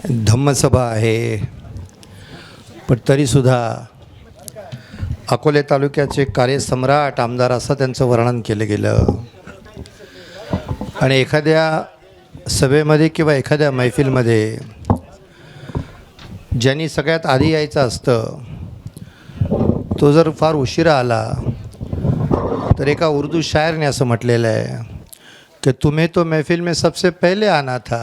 धम्मसभा आहे, पण तरीसुद्धा अकोले तालुक्याचे कार्यसम्राट आमदार असं त्यांचं वर्णन केलं गेलं. आणि एखाद्या सभेमध्ये किंवा एखाद्या मैफिलमध्ये ज्यांनी सगळ्यात आधी यायचं असतं तो जर फार उशिरा आला तर एका उर्दू शायरने असं म्हटलेलं आहे कि तुम्हें तो महफिल में सबसे पहले आना था,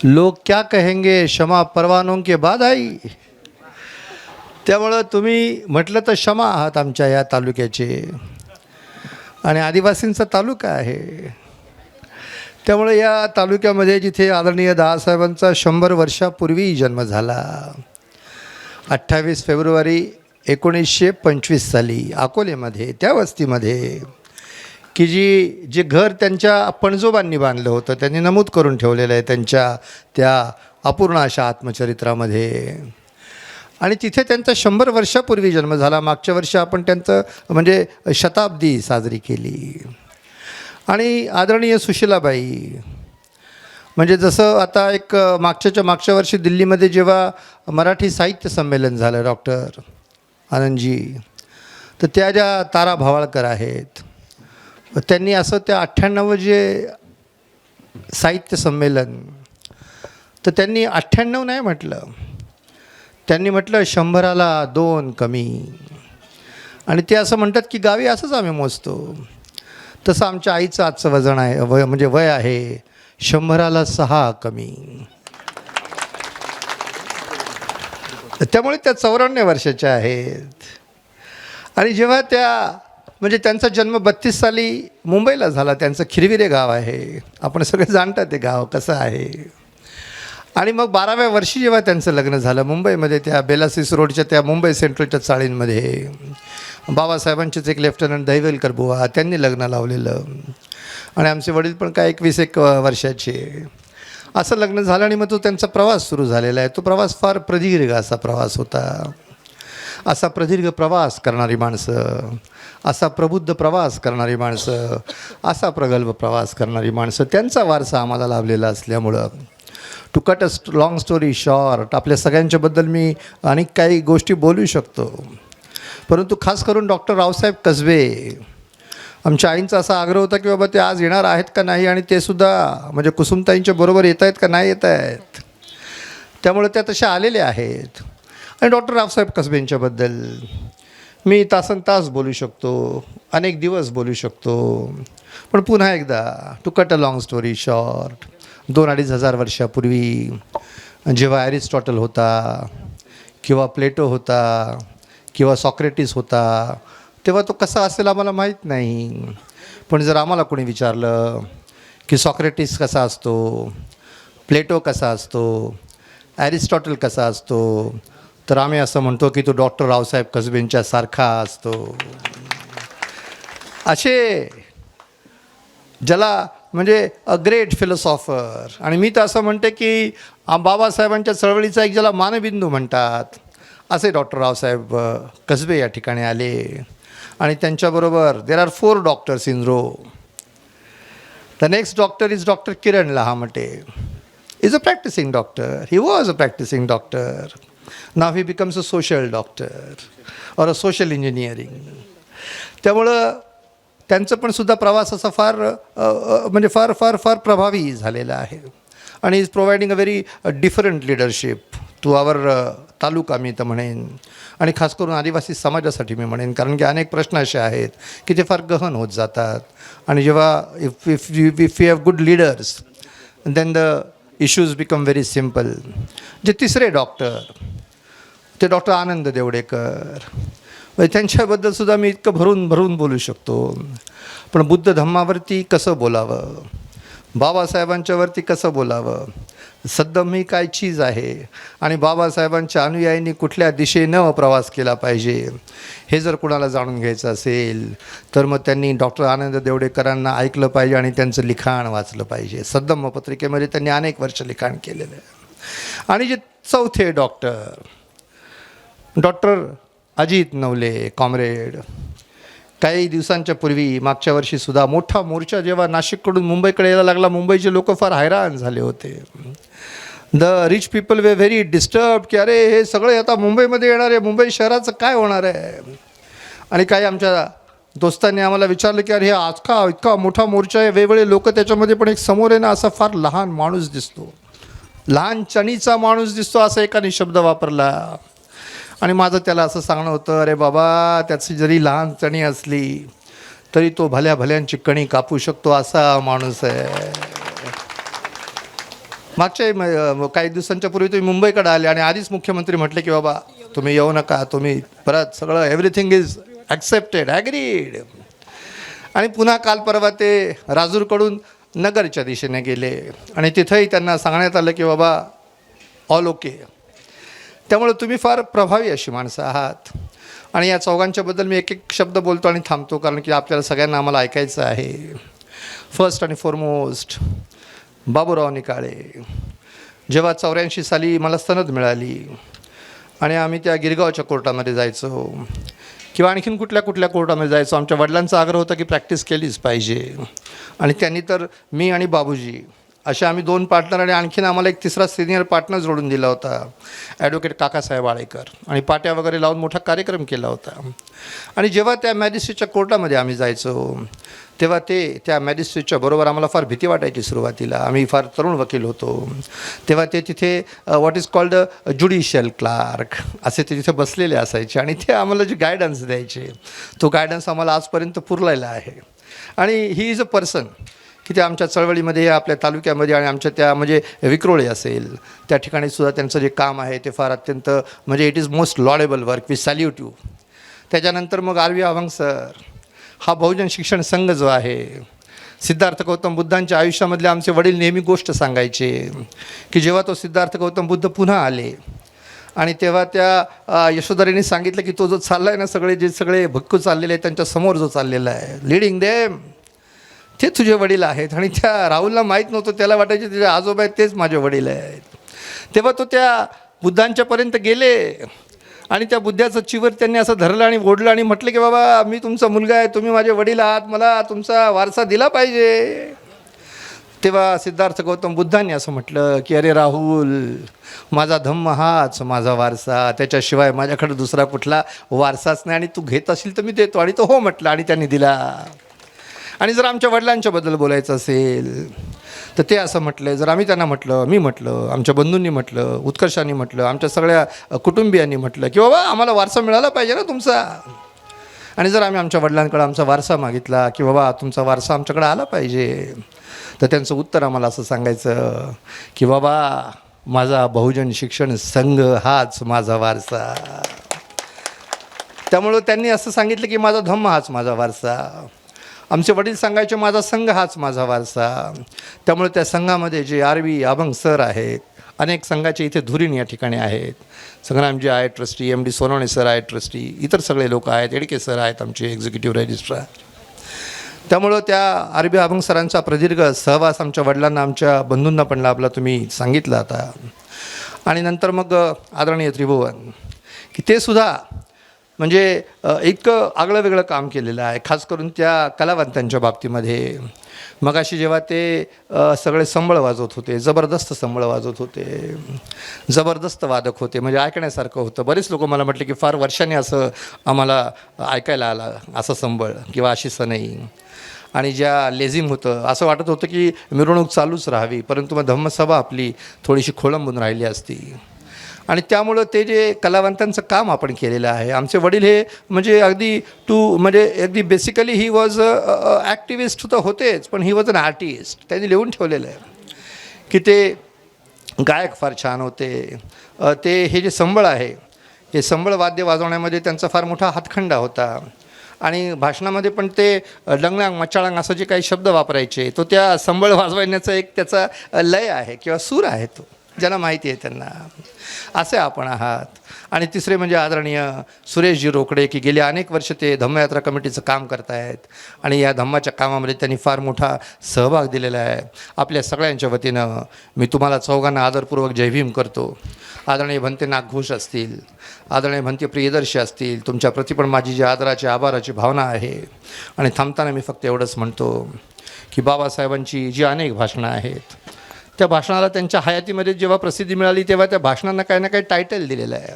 लोग क्या कहेंगे शमा परवानों के बाद आई. त्यामुळं तुम्ही म्हटलं तर शमा आहात आमच्या या तालुक्याचे आणि आदिवासींचा तालुका आहे. त्यामुळे या तालुक्यामध्ये जिथे आदरणीय दादासाहेबांचा 100 वर्षापूर्वी जन्म झाला 28 फेब्रुवारी 1925 साली अकोलेमध्ये त्या वस्तीमध्ये की जे घर त्यांच्या पणजोबांनी बांधलं होतं त्यांनी नमूद करून ठेवलेलं आहे त्यांच्या त्या अपूर्ण अशा आत्मचरित्रामध्ये. आणि तिथे त्यांचा 100 वर्षापूर्वी जन्म झाला. मागच्या वर्षी आपण त्यांचं म्हणजे शताब्दी साजरी केली. आणि आदरणीय सुशीलाबाई म्हणजे जसं आता एक मागच्या वर्षी दिल्लीमध्ये जेव्हा मराठी साहित्य संमेलन झालं डॉक्टर आनंदजी, तर त्या ज्या तारा भावाळकर आहेत त्यांनी असं त्या 98 जे साहित्य संमेलन तर त्यांनी 98 नाही म्हटलं, त्यांनी म्हटलं 100ला 2 कमी. आणि ते असं म्हणतात की गावी असंच आम्ही मोजतो. तसं आमच्या आईचं आजचं वजन आहे म्हणजे वय आहे 100ला 6 कमी. त्यामुळे त्या 94 वर्षाच्या आहेत. आणि जेव्हा त्या म्हणजे त्यांचा जन्म 32 साली मुंबईला झाला. त्यांचं खिरविरे गाव आहे, आपण सगळे जाणतात ते गाव कसं आहे. आणि मग 12व्या वर्षी जेव्हा त्यांचं लग्न झालं मुंबईमध्ये त्या बेलासिस रोडच्या त्या मुंबई सेंट्रलच्या चाळींमध्ये बाबासाहेबांचेच एक लेफ्टनंट दहिवेलकर बुवा त्यांनी लग्न लावलेलं. आणि आमचे वडील पण काय 21 वर्षाचे असं लग्न झालं. आणि मग तो त्यांचा प्रवास सुरू झालेला आहे. तो प्रवास फार प्रदीर्घ असा प्रवास होता. असा प्रदीर्घ प्रवास करणारी माणसं, असा प्रबुद्ध प्रवास करणारी माणसं, असा प्रगल्भ प्रवास करणारी माणसं त्यांचा वारसा आम्हाला लाभलेला असल्यामुळं to cut a long story short आपल्या सगळ्यांच्याबद्दल मी अनेक काही गोष्टी बोलू शकतो. परंतु खास करून डॉक्टर रावसाहेब कसबे आमच्या आईंचा असा आग्रह होता की बाबा ते आज येणार आहेत का नाही आणि ते सुद्धा म्हणजे कुसुमताईंच्या बरोबर येत आहेत का नाही येत आहेत. त्यामुळे त्या तशा आलेल्या आहेत. आणि डॉक्टर रावसाहेब कसबेंच्याबद्दल मी तासनतास बोलू शकतो, अनेक दिवस बोलू शकतो. पण पुन्हा एकदा to cut a long story short 2-2.5 हजार वर्षापूर्वी जेव्हा ॲरिस्टॉटल होता किंवा प्लेटो होता किंवा सॉक्रेटिस होता तेव्हा तो कसा असेल आम्हाला माहीत नाही. पण जर आम्हाला कोणी विचारलं की सॉक्रेटिस कसा असतो, प्लेटो कसा असतो, ॲरिस्टॉटल कसा असतो, तर आम्ही असं म्हणतो की तो डॉक्टर रावसाहेब कसबेंच्या सारखा असतो. असे ज्याला म्हणजे अ ग्रेट फिलॉसॉफर. आणि मी तर असं म्हणते की बाबासाहेबांच्या चळवळीचा एक ज्याला मानबिंदू म्हणतात असे डॉक्टर रावसाहेब कसबे या ठिकाणी आले. आणि त्यांच्याबरोबर there are 4 doctors in row. The next doctor is doctor Kiran Lahamate. Is a practising doctor. He was a practising doctor. Now he becomes a social doctor और अ सोशल इंजिनिअरिंग. त्यामुळं त्यांचं पण सुद्धा प्रवास असा फार म्हणजे फार फार फार प्रभावी झालेला आहे. आणि is providing a very different leadership to our taluka मी तर म्हणेन. आणि खास करून आदिवासी समाजासाठी मी म्हणेन, कारण की अनेक प्रश्न असे आहेत की ते फार गहन होत जातात. आणि जेव्हा if you have good leaders then the issues become very simple. जे तिसरे डॉक्टर ते डॉक्टर आनंद देवडेकर, त्यांच्याबद्दलसुद्धा मी इतकं भरून बोलू शकतो. पण बुद्ध धम्मावरती कसं बोलावं, बाबासाहेबांच्यावरती कसं बोलावं, सद्दम ही काय चीज आहे आणि बाबासाहेबांच्या अनुयायींनी कुठल्या दिशेनं प्रवास केला पाहिजे हे जर कुणाला जाणून घ्यायचं असेल तर मग त्यांनी डॉक्टर आनंद देवडेकरांना ऐकलं पाहिजे आणि त्यांचं लिखाण वाचलं पाहिजे. सद्दम पत्रिकेमध्ये त्यांनी अनेक वर्ष लिखाण केलेलं आहे. आणि जे चौथे डॉक्टर अजित नवले कॉम्रेड काही दिवसांच्या पूर्वी मागच्या वर्षीसुद्धा मोठा मोर्चा जेव्हा नाशिककडून मुंबईकडे यायला लागला, मुंबईचे लोक फार हैराण झाले होते. The rich people way very disturb की अरे हे सगळे आता मुंबईमध्ये येणार आहे, मुंबई शहराचं काय होणार आहे. आणि काही आमच्या दोस्तांनी आम्हाला विचारलं की अरे हे आज का इतका मोठा मोर्चा आहे, वेगवेगळे लोक, त्याच्यामध्ये पण एक समोर आहे ना असा फार लहान माणूस दिसतो, लहान चणीचा माणूस दिसतो, असा एकाने शब्द वापरला. आणि माझं त्याला असं सांगणं होतं, अरे बाबा त्याची जरी लहान चणी असली तरी तो भल्या भल्यांची कणी कापू शकतो असा माणूस आहे. मागच्या काही दिवसांच्या पूर्वी तुम्ही मुंबईकडे आले आणि आधीच मुख्यमंत्री म्हटले की बाबा तुम्ही येऊ नका, तुम्ही परत सगळं एव्हरीथिंग इज ॲक्सेप्टेड, ॲग्रीड. आणि पुन्हा काल परवा ते राजूरकडून नगरच्या दिशेने गेले आणि तिथंही त्यांना सांगण्यात आलं की बाबा ऑल ओके. त्यामुळे तुम्ही फार प्रभावी अशी माणसं आहात. आणि या चौघांच्याबद्दल मी एक एक शब्द बोलतो आणि थांबतो, कारण की आपल्याला सगळ्यांना आम्हाला ऐकायचं आहे. फर्स्ट आणि फॉरमोस्ट बाबूराव निकाळे. जेव्हा 84 साली मला सनद मिळाली आणि आम्ही त्या गिरगावच्या कोर्टामध्ये जायचो किंवा आणखीन कुठल्या कुठल्या कोर्टामध्ये जायचो, आमच्या वडिलांचा आग्रह होता की प्रॅक्टिस केलीच पाहिजे. आणि त्यांनी तर मी आणि बाबूजी असे आम्ही 2 पार्टनर आणि आणखीन आम्हाला एक तिसरा सिनियर पार्टनर जोडून दिला होता, ॲडव्होकेट काकासाहेब आळेकर. आणि पाट्या वगैरे लावून मोठा कार्यक्रम केला होता. आणि जेव्हा त्या मॅजिस्ट्रेटच्या कोर्टामध्ये आम्ही जायचो तेव्हा त्या मॅजिस्ट्रेटच्या बरोबर आम्हाला फार भीती वाटायची सुरुवातीला. आम्ही फार तरुण वकील होतो तेव्हा ते तिथे what is called judicial clerk असे ते तिथे बसलेले असायचे आणि ते आम्हाला जे गायडन्स द्यायचे तो गायडन्स आम्हाला आजपर्यंत पुरलेला आहे. आणि ही इज अ पर्सन की ते आमच्या चळवळीमध्ये, आपल्या तालुक्यामध्ये आणि आमच्या त्या म्हणजे विक्रोळी असेल त्या ठिकाणी सुद्धा त्यांचं जे काम आहे ते फार अत्यंत म्हणजे it is most laudable work, we salute you. त्याच्यानंतर मग आर.व्ही. अभंग सर, हा बहुजन शिक्षण संघ जो आहे, सिद्धार्थ गौतम बुद्धांच्या आयुष्यामधले आमचे वडील नेहमी गोष्ट सांगायचे की जेव्हा तो सिद्धार्थ गौतम बुद्ध पुन्हा आले आणि तेव्हा त्या यशोधरेने सांगितलं की तो जो चालला आहे ना, जे सगळे भिक्खू चाललेले आहेत त्यांच्यासमोर जो चाललेला आहे लीडिंग देम, ते तुझे वडील आहेत. आणि त्या राहुलला माहीत नव्हतं, त्याला वाटायचे तुझे आजोबा आहेत तेच माझे वडील आहेत. तेव्हा तो त्या बुद्धांच्यापर्यंत गेले आणि त्या बुद्धाचं चिवर त्यांनी असं धरलं आणि ओढलं आणि म्हटलं की बाबा मी तुमचा मुलगा आहे, तुम्ही माझे वडील आहात, मला तुमचा वारसा दिला पाहिजे. तेव्हा सिद्धार्थ गौतम बुद्धांनी असं म्हटलं की अरे राहुल, माझा धम्म हाच माझा वारसा, त्याच्याशिवाय माझ्याकडे दुसरा कुठला वारसाच नाही आणि तू घेत असेल तर मी देतो. आणि तो हो म्हटला आणि त्यांनी दिला. आणि जर आमच्या वडिलांच्याबद्दल बोलायचं असेल तर ते असं म्हटलं, जर आम्ही त्यांना म्हटलं, मी म्हटलं, आमच्या बंधूंनी म्हटलं, उत्कर्षांनी म्हटलं, आमच्या सगळ्या कुटुंबियांनी म्हटलं की बाबा आम्हाला वारसा मिळाला पाहिजे ना तुमचा. आणि जर आम्ही आमच्या वडिलांकडे आमचा वारसा मागितला की बाबा तुमचा वारसा आमच्याकडे आला पाहिजे, तर त्यांचं उत्तर आम्हाला असं सांगायचं की बाबा माझा बहुजन शिक्षण संघ हाच माझा वारसा. त्यामुळं त्यांनी असं सांगितलं की माझा धम्म हाच माझा वारसा. आमचे वडील सांगायचे माझा संघ हाच माझा वारसा. त्यामुळे त्या संघामध्ये जे आर.व्ही. अभंग सर आहेत, अनेक संघाचे इथे धुरीण या ठिकाणी आहेत, संग्रामजी आहे ट्रस्टी, एम.डी. सोनवणे सर आहेत ट्रस्टी, इतर सगळे लोक आहेत, एडके सर आहेत आमचे एक्झिक्युटिव्ह रजिस्ट्रार. त्यामुळं त्या आर.व्ही. अभंग सरांचा प्रदीर्घ सहवास आमच्या वडिलांना, आमच्या बंधूंना पण लाभला, तुम्ही सांगितलं आता. आणि नंतर मग आदरणीय त्रिभुवन की ते सुद्धा म्हणजे इतकं आगळं वेगळं काम केलेलं आहे, खास करून त्या कलावंतांच्या बाबतीमध्ये. मगाशी जेव्हा ते सगळे संबळ वाजवत होते, जबरदस्त संबळ वाजवत होते, जबरदस्त वादक होते, म्हणजे ऐकण्यासारखं होतं. बरेच लोक मला म्हटले की फार वर्षांनी असं आम्हाला ऐकायला आलं असं संबळ किंवा अशी सनई. आणि ज्या लेझिम होतं, असं वाटत होतं की मिरवणूक चालूच राहावी, परंतु मग धम्मसभा आपली थोडीशी खोळंबून राहिली असती. आणि त्यामुळं ते जे कलावंतांचं काम आपण केलेलं आहे, आमचे वडील हे म्हणजे अगदी बेसिकली ही वॉज ॲक्टिविस्ट तर होतेच, पण ही वॉज अन आर्टिस्ट. त्यांनी लिहून ठेवलेलं आहे की ते गायक फार छान होते. ते हे जे संबळ आहे, हे संबळ वाद्य वाजवण्यामध्ये त्यांचा फार मोठा हातखंडा होता. आणि भाषणामध्ये पण ते डंगणांग मचाळांग असं जे काही शब्द वापरायचे, तो त्या संबळ वाजवण्याचा एक त्याचा लय आहे किंवा सूर आहे, तो ज्यांना माहिती आहे त्यांना. असे आपण आहात. आणि तिसरे म्हणजे आदरणीय सुरेशजी रोकडे की गेले अनेक वर्ष ते धम्मयात्रा कमिटीचं काम करत आहेत आणि या धम्माच्या कामामध्ये त्यांनी फार मोठा सहभाग दिलेला आहे. आपल्या सगळ्यांच्या वतीनं मी तुम्हाला चौघांना आदरपूर्वक जय भीम करतो. आदरणीय भंते नागघोष असतील, आदरणीय भंते प्रियदर्शी असतील, तुमच्याप्रती पण माझी जी आदराची आभाराची भावना आहे. आणि थांबताना मी फक्त एवढंच म्हणतो की बाबासाहेबांची जी अनेक भाषणं आहेत, त्या भाषणाला त्यांच्या हयातीमध्ये जेव्हा प्रसिद्धी मिळाली तेव्हा त्या भाषणांना काही ना काही टायटल दिलेलं आहे.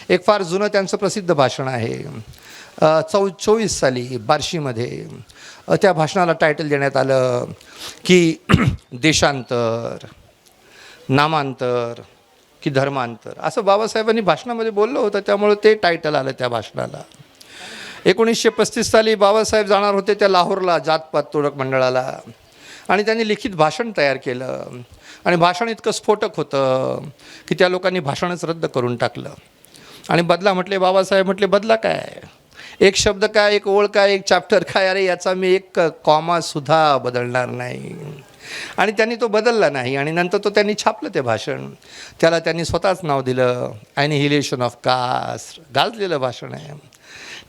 एक फार जुनं त्यांचं प्रसिद्ध भाषण आहे 24 साली बार्शीमध्ये. त्या भाषणाला टायटल देण्यात आलं की देशांतर, नामांतर की धर्मांतर, असं बाबासाहेबांनी भाषणामध्ये बोललं होतं. त्यामुळे ते टायटल आलं त्या भाषणाला. 1935 साली बाबासाहेब जाणार होते त्या लाहोरला जातपात तोडक मंडळाला, आणि त्यांनी लिखित भाषण तयार केलं. आणि भाषण इतकं स्फोटक होतं की त्या लोकांनी भाषणच रद्द करून टाकलं. आणि बदला म्हटले, बाबासाहेब म्हटले बदला काय, एक शब्द काय, एक ओळ काय, एक चॅप्टर काय, अरे याचा मी एक कॉमासुद्धा बदलणार नाही. आणि त्यांनी तो बदलला नाही. आणि नंतर तो त्यांनी छापलं ते भाषण. त्याला त्यांनी स्वतःच नाव दिलं ॲनिहिलेशन ऑफ कास्ट. गाजलेलं भाषण आहे.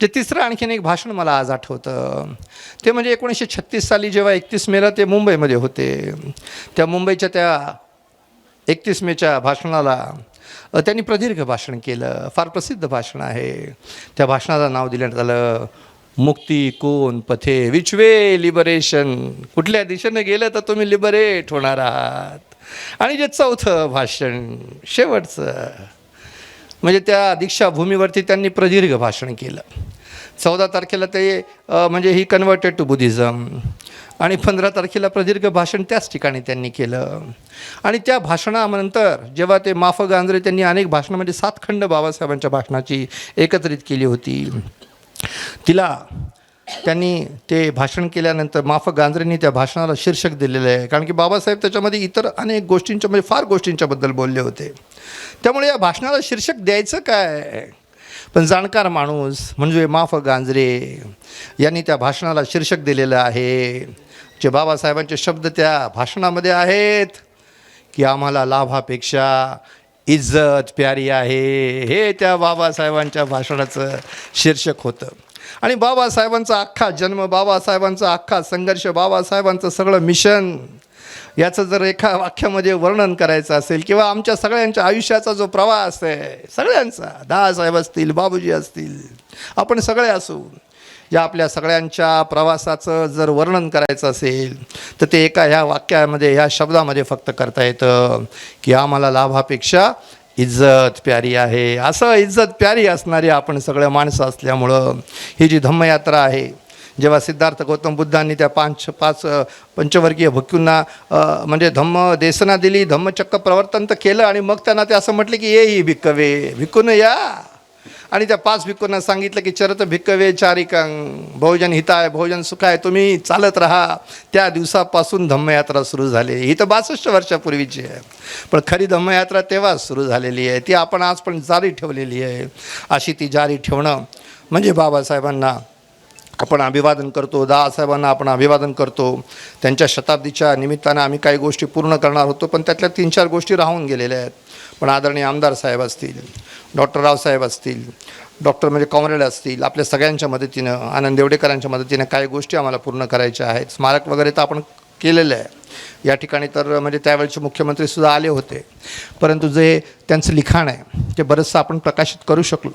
ते तिसरं आणखीन एक भाषण मला आज आठवतं, ते म्हणजे 1936 साली जेव्हा 31 मेला ते मुंबईमध्ये होते. त्या मुंबईच्या त्या 31 मेच्या भाषणाला त्यांनी प्रदीर्घ भाषण केलं. फार प्रसिद्ध भाषण आहे. त्या भाषणाला नाव देण्यात आलं मुक्ती कोण पथे, विच वे लिबरेशन. कुठल्या दिशेनं गेलं तर तुम्ही लिबरेट होणार आहात. आणि जे चौथं भाषण, शेवटचं, म्हणजे त्या दीक्षाभूमीवरती त्यांनी प्रदीर्घ भाषण केलं. 14 तारखेला ते म्हणजे ही कन्वर्टेड टू बुद्धिझम. आणि 15 तारखेला प्रदीर्घ भाषण त्याच ठिकाणी त्यांनी केलं. आणि त्या भाषणानंतर जेव्हा ते माफ गांजरे, त्यांनी अनेक भाषणं म्हणजे 7 खंड बाबासाहेबांच्या भाषणाची एकत्रित केली होती. तिला त्यांनी ते भाषण केल्यानंतर माफ गांजरेंनी त्या भाषणाला शीर्षक दिलेलं आहे. कारण की बाबासाहेब त्याच्यामध्ये इतर अनेक गोष्टींच्या म्हणजे फार गोष्टींच्याबद्दल बोलले होते. त्यामुळे या भाषणाला शीर्षक द्यायचं काय, पण जाणकार माणूस म्हणजे माफ गांजरे यांनी त्या भाषणाला शीर्षक दिलेलं आहे. जे बाबासाहेबांचे शब्द त्या भाषणामध्ये आहेत की आम्हाला लाभापेक्षा इज्जत प्यारी आहे, हे त्या बाबासाहेबांच्या भाषणाचं शीर्षक होतं. आणि बाबासाहेबांचा अख्खा जन्म, बाबासाहेबांचा अख्खा संघर्ष, बाबासाहेबांचं सगळं मिशन, याचं जर एका वाक्यामध्ये वर्णन करायचं असेल, किंवा आमच्या सगळ्यांच्या आयुष्याचा जो प्रवास आहे सगळ्यांचा, दादासाहेब असतील, बाबूजी असतील, आपण सगळे असू, या आपल्या सगळ्यांच्या प्रवासाचं जर वर्णन करायचं असेल तर ते एका ह्या वाक्यामध्ये, ह्या शब्दामध्ये फक्त करता येतं की आम्हाला लाभापेक्षा इज्जत प्यारी आहे. असं इज्जत प्यारी असणारी आपण सगळ्या माणसं असल्यामुळं ही जी धम्मयात्रा आहे, जेव्हा सिद्धार्थ गौतम बुद्धांनी त्या पाच पंचवर्गीय भिक्खूंना म्हणजे धम्म देसना दिली, धम्मचक्र प्रवर्तन तर केलं, आणि मग त्यांना ते असं म्हटलं की ये ही भिक्कवे भिक्खून या. आणि त्या 5 भिक्खूंना सांगितलं की चरत भिक्कवे चारिकं बहुजन हिताय बहुजन सुखाय, तुम्ही चालत राहा. त्या दिवसापासून धम्मयात्रा सुरू झाली. ही तर 62 वर्षापूर्वीची आहे, पण खरी धम्मयात्रा तेव्हाच सुरू झालेली आहे. ती आपण आज पण जारी ठेवलेली आहे. अशी ती जारी ठेवणं म्हणजे बाबासाहेबांना आपण अभिवादन करतो, दादासाहेबांना आपण अभिवादन करतो. त्यांच्या शताब्दीच्या निमित्तानं आम्ही काही गोष्टी पूर्ण करणार होतो, पण त्यातल्या 3-4 गोष्टी राहून गेलेल्या आहेत. पण आदरणीय आमदार साहेब असतील, डॉक्टर रावसाहेब असतील, डॉक्टर म्हणजे कॉम्रेड असतील, आपल्या सगळ्यांच्या मदतीनं, आनंद देवडेकरांच्या मदतीनं काही गोष्टी आम्हाला पूर्ण करायच्या आहेत. स्मारक वगैरे तर आपण केलेलं आहे. या ठिकाणी तर म्हणजे त्यावेळेचे मुख्यमंत्रीसुद्धा आले होते, परंतु जे त्यांचं लिखाण आहे ते बरंचसं आपण प्रकाशित करू शकलो.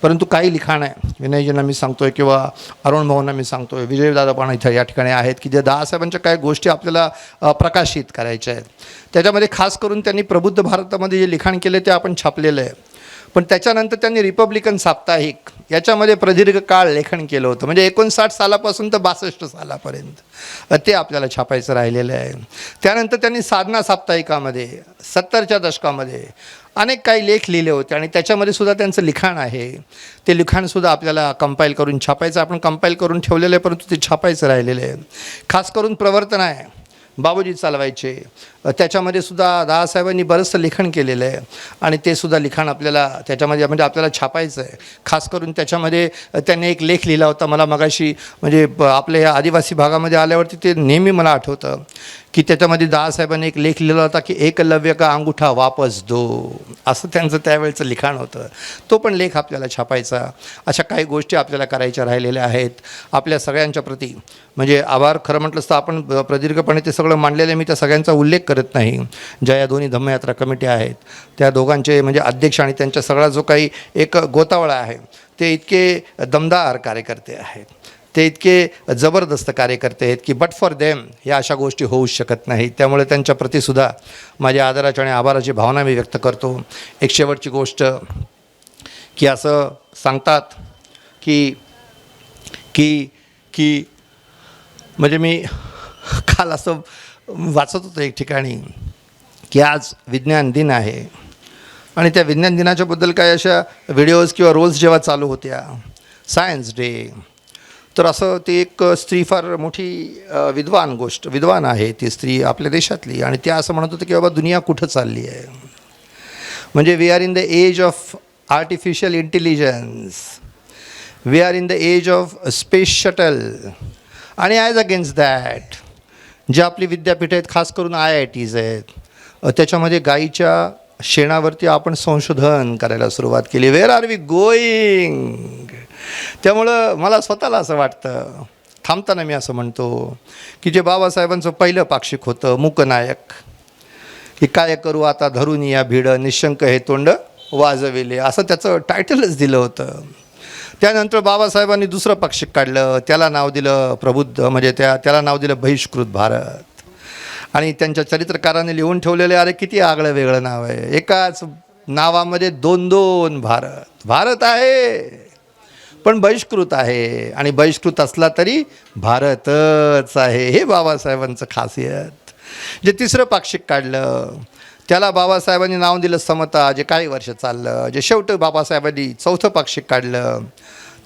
परंतु काही लिखाण आहे, विनयजींना मी सांगतो आहे किंवा अरुण भाऊंना मी सांगतो आहे, विजयदादा पण इथं या ठिकाणी आहेत की जे दादासाहेबांच्या काही गोष्टी आपल्याला प्रकाशित करायच्या आहेत. त्याच्यामध्ये खास करून त्यांनी प्रबुद्ध भारतामध्ये जे लिखाण केले ते आपण छापलेलं आहे. पण त्याच्यानंतर त्यांनी रिपब्लिकन साप्ताहिक याच्यामध्ये प्रदीर्घ काळ लेखन केलं होतं, म्हणजे 59 सालापासून तर 62 सालापर्यंत ते आपल्याला छापायचं राहिलेलं आहे. त्यानंतर त्यांनी साधना साप्ताहिकामध्ये 70च्या दशकामध्ये अनेक काही लेख लिहिले होते, आणि त्याच्यामध्ये सुद्धा त्यांचं लिखाण आहे. ते लिखाणसुद्धा आपल्याला कंपाईल करून छापायचं, आपण कंपाईल करून ठेवलेलं आहे, परंतु ते छापायचं राहिलेलं आहे. खास करून प्रवर्तन आहे, बाबूजी चालवायचे, त्याच्यामध्ये सुद्धा दादासाहेबांनी बरंचसं लिखाण केलेलं आहे, आणि ते सुद्धा लिखाण आपल्याला त्याच्यामध्ये म्हणजे आपल्याला छापायचं आहे. खास करून त्याच्यामध्ये त्यांनी एक लेख लिहिला होता, मला मगाशी म्हणजे आपल्या या आदिवासी भागामध्ये आल्यावरती ते नेहमी मला आठवतं की त्याच्यामध्ये दादासाहेबांनी एक लेख लिहिला होता की एकलव्य का अंगुठा वापस दो, असं त्यांचं त्यावेळचं लिखाण होतं. तो पण लेख आपल्याला छापायचा. अशा काही गोष्टी आपल्याला करायच्या राहिलेल्या आहेत आपल्या सगळ्यांच्या प्रती. म्हणजे आभार खरं म्हटलंच तर आपण प्रदीर्घपणे ते सगळं मांडलेलं आहे, मी त्या सगळ्यांचा उल्लेख करत नाही. ज्या या दोन्ही धम्मयात्रा कमिट्या आहेत त्या दोघांचे म्हणजे अध्यक्ष आणि त्यांचा सगळा जो काही एक गोतावळा आहे ते इतके दमदार कार्यकर्ते आहेत, ते इतके जबरदस्त कार्यकर्ते आहेत की बट फॉर देम या अशा गोष्टी होऊच शकत नाहीत. त्यामुळे त्यांच्या प्रतीसुद्धा माझ्या आदराची आणि आभाराची भावना मी व्यक्त करतो. एक शेवटची गोष्ट की असं सांगतात की की की म्हणजे मी काल असं वाचत होतो एक ठिकाणी की आज विज्ञान दिन आहे आणि त्या विज्ञान दिनाच्याबद्दल काही अशा व्हिडिओज किंवा रोल्स जेव्हा चालू होत्या, सायन्स डे, तर असं ती एक स्त्री फार मोठी विद्वान आहे ती स्त्री आपल्या देशातली, आणि ती असं म्हणत होती की बाबा दुनिया कुठं चालली आहे. म्हणजे we are in the age of artificial intelligence, we are in the age of space shuttle, आणि ॲज अगेन्स्ट दॅट जे आपली विद्यापीठं आहेत, खास करून IITs आहेत, त्याच्यामध्ये गाईच्या शेणावरती आपण संशोधन करायला सुरुवात केली. Where are we going? त्यामुळं मला स्वतःला असं वाटतं, थांबताना मी असं म्हणतो की जे बाबासाहेबांचं पहिलं पाक्षिक होतं मूकनायक, की काय करू आता धरून या भिड निशंक हे तोंड वाजविले, असं त्याचं टायटलच दिलं होतं. त्यानंतर बाबासाहेबांनी दुसरं पाक्षिक काढलं, त्याला नाव दिलं प्रबुद्ध, म्हणजे त्याला नाव दिलं बहिष्कृत भारत. आणि त्यांच्या चरित्रकाराने लिहून ठेवलेले अरे किती आगळं वेगळं नाव आहे, एकाच नावामध्ये दोन भारत आहे पण बहिष्कृत आहे, आणि बहिष्कृत असला तरी भारतच आहे. हे बाबासाहेबांचं खासियत. जे तिसरं पाक्षिक काढलं त्याला बाबासाहेबांनी नाव दिलं समता, जे काही वर्ष चाललं. जे शेवटी बाबासाहेबांनी चौथं पाक्षिक काढलं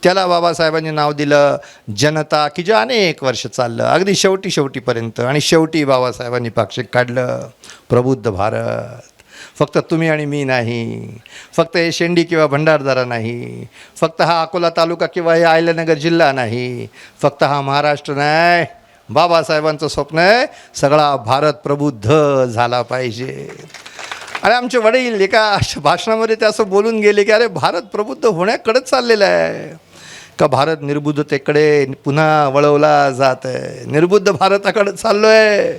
त्याला बाबासाहेबांनी नाव दिलं जनता, की जे अनेक वर्ष चाललं अगदी शेवटीपर्यंत. आणि शेवटी बाबासाहेबांनी पाक्षिक काढलं प्रबुद्ध भारत. फक्त तुम्ही आणि मी नाही, फक्त हे शेंडी किंवा भंडारदरा नाही, फक्त हा अकोला तालुका किंवा हे अहिल्यानगर जिल्हा नाही, फक्त हा महाराष्ट्र नाही, बाबासाहेबांचं स्वप्न आहे सगळा भारत प्रबुद्ध झाला पाहिजे. आणि आमचे वडील एका भाषणामध्ये ते असं बोलून गेले की अरे भारत प्रबुद्ध होण्याकडेच चाललेलं आहे का भारत निर्बुद्धतेकडे पुन्हा वळवला जात आहे? निर्बुद्ध भारताकडे चाललो आहे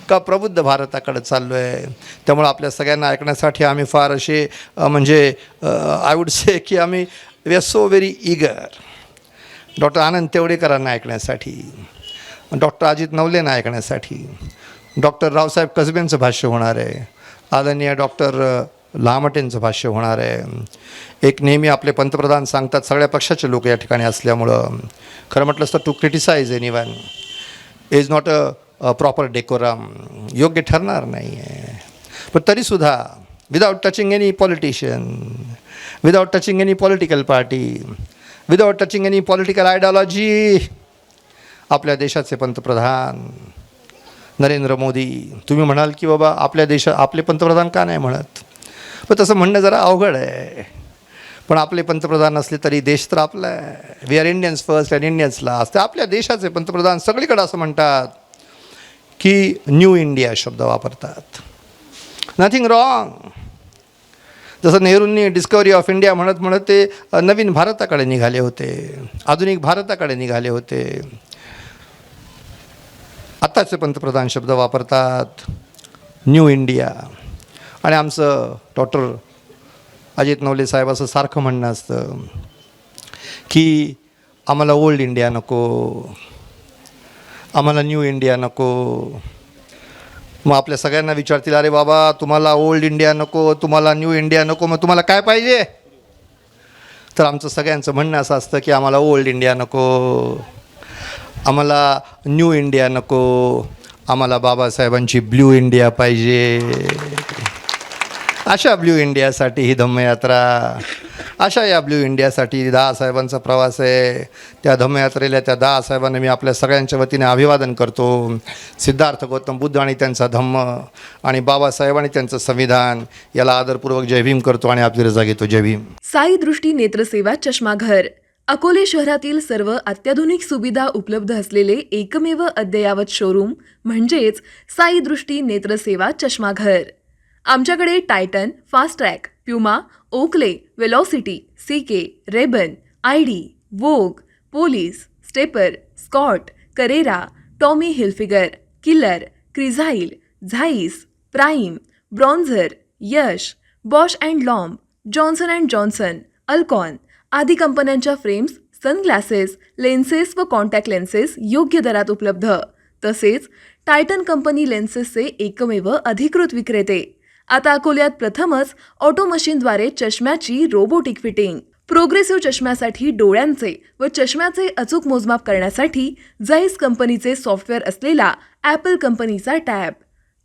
का प्रबुद्ध भारताकडे चाललो आहे? त्यामुळं आपल्या सगळ्यांना ऐकण्यासाठी आम्ही फार असे म्हणजे आय वुड से की आम्ही we are so very eager. Doctor Anand तेवडेकरांना ऐकण्यासाठी, डॉक्टर अजित नवलेंना ऐकण्यासाठी, डॉक्टर रावसाहेब कसबेंचं भाष्य होणार आहे, आदरणीय डॉक्टर लहामटेंचं भाष्य होणार आहे. एक नेहमी आपले पंतप्रधान सांगतात, सगळ्या पक्षाचे लोक या ठिकाणी असल्यामुळं खरं म्हटलं असतं to criticise anyone is not a proper decorum, योग्य ठरणार नाही आहे. पण तरीसुद्धा without touching any politician, without touching any political party, without touching any political ideology, आपल्या देशाचे पंतप्रधान नरेंद्र मोदी, तुम्ही म्हणाल की बाबा आपले पंतप्रधान का नाही म्हणत, पण तसं म्हणणं जरा अवघड आहे. पण आपले पंतप्रधान असले तरी देश तर आपला आहे. We are Indians first and Indians last. तर आपल्या देशाचे पंतप्रधान सगळीकडे असं म्हणतात की न्यू इंडिया शब्द वापरतात. Nothing wrong. जसं नेहरूंनी डिस्कवरी ऑफ इंडिया म्हणत ते नवीन भारताकडे निघाले होते, आधुनिक भारताकडे निघाले होते. आत्ताचे पंतप्रधान शब्द वापरतात न्यू इंडिया. आणि आमचं डॉक्टर अजित नवले साहेब असं सारखं म्हणणं असतं की आम्हाला ओल्ड इंडिया नको, आम्हाला न्यू इंडिया नको. मग आपल्या सगळ्यांना विचारतील अरे बाबा तुम्हाला ओल्ड इंडिया नको, तुम्हाला न्यू इंडिया नको, मग तुम्हाला काय पाहिजे? तर आमचं सगळ्यांचं म्हणणं असं असतं की आम्हाला ओल्ड इंडिया नको, आम्हाला न्यू इंडिया नको, आम्हाला बाबासाहेबांची ब्ल्यू इंडिया पाहिजे. अशा ब्ल्यू इंडियासाठी ही धम्मयात्रा, अशा या ब्ल्यू इंडियासाठी दादासाहेबांचा प्रवास आहे. त्या धम्मयात्रेला त्या दादासाहेबांना मी आपल्या सगळ्यांच्या वतीने अभिवादन करतो. सिद्धार्थ गौतम बुद्ध आणि त्यांचा धम्म आणि बाबासाहेब आणि त्यांचं संविधान याला आदरपूर्वक जय भीम करतो आणि आपली रजा घेतो. जय भीम. साई दृष्टी नेत्रसेवा चष्माघर अकोले शहरातील सर्व अत्याधुनिक सुविधा उपलब्ध असलेले एकमेव अद्ययावत शोरूम म्हणजेच साई दृष्टी नेत्रसेवा चष्माघर. आमच्याकडे Titan, Fastrack, Puma, Oakley, Velocity, CK, Rayban, ID, Vogue, Police, Stepper, Scott, Carrera, Tommy Hilfiger, Killer, Crizal, Zeiss, Prime, Bronzer, Yash, Bausch and Lomb, Johnson and Johnson, Alcon आदी कंपन्यांच्या फ्रेम्स, सनग्लासेस, लेन्सेस व contact lenses योग्य दरात उपलब्ध. तसेच Titan company लेन्सेसचे एकमेव अधिकृत विक्रेते. आता अकोल्यात प्रथमच ऑटो मशीनद्वारे चष्म्याची रोबोटिक फिटिंग. प्रोग्रेसिव्ह चष्म्यासाठी डोळ्यांचे व चष्म्याचे अचूक मोजमाप करण्यासाठी जाईस कंपनीचे सॉफ्टवेअर असलेला ॲपल कंपनीचा टॅब.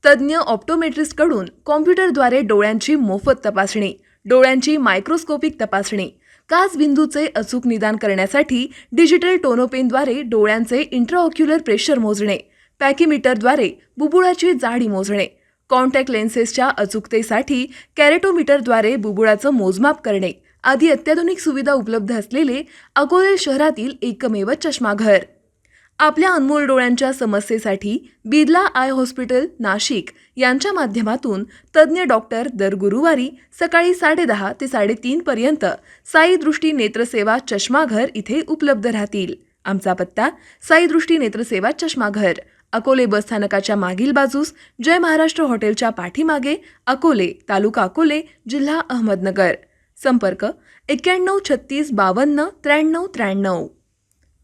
तज्ज्ञ ऑप्टोमेट्रिस्टकडून कॉम्प्युटरद्वारे डोळ्यांची मोफत तपासणी, डोळ्यांची मायक्रोस्कोपिक तपासणी, काच बिंदूचे अचूक निदान करण्यासाठी डिजिटल टोनोपेनद्वारे डोळ्यांचे इंट्राऑक्युलर प्रेशर मोजणे, पॅकीमीटरद्वारे बुबुळाची जाडी मोजणे, कॉन्टॅक्ट लेन्सेसच्या अचूकतेसाठी कॅरेटोमीटरद्वारे बुबुळाचं मोजमाप करणे आदी अत्याधुनिक सुविधा उपलब्ध असलेले अकोले शहरातील एकमेव चष्माघर. आपल्या अनमोल डोळ्यांच्या समस्येसाठी बिर्ला आय हॉस्पिटल नाशिक यांच्या माध्यमातून तज्ज्ञ डॉक्टर दर गुरुवारी सकाळी 10:30 ते 3:30 पर्यंत साई दृष्टी नेत्रसेवा चष्माघर इथे उपलब्ध राहतील. आमचा पत्ता साई दृष्टी नेत्रसेवा चष्माघर, अकोले बसस्थानकाच्या मागील बाजूस, जय महाराष्ट्र हॉटेलच्या पाठीमागे, अकोले, तालुका अकोले, जिल्हा अहमदनगर. संपर्क 91 36 52 93 93.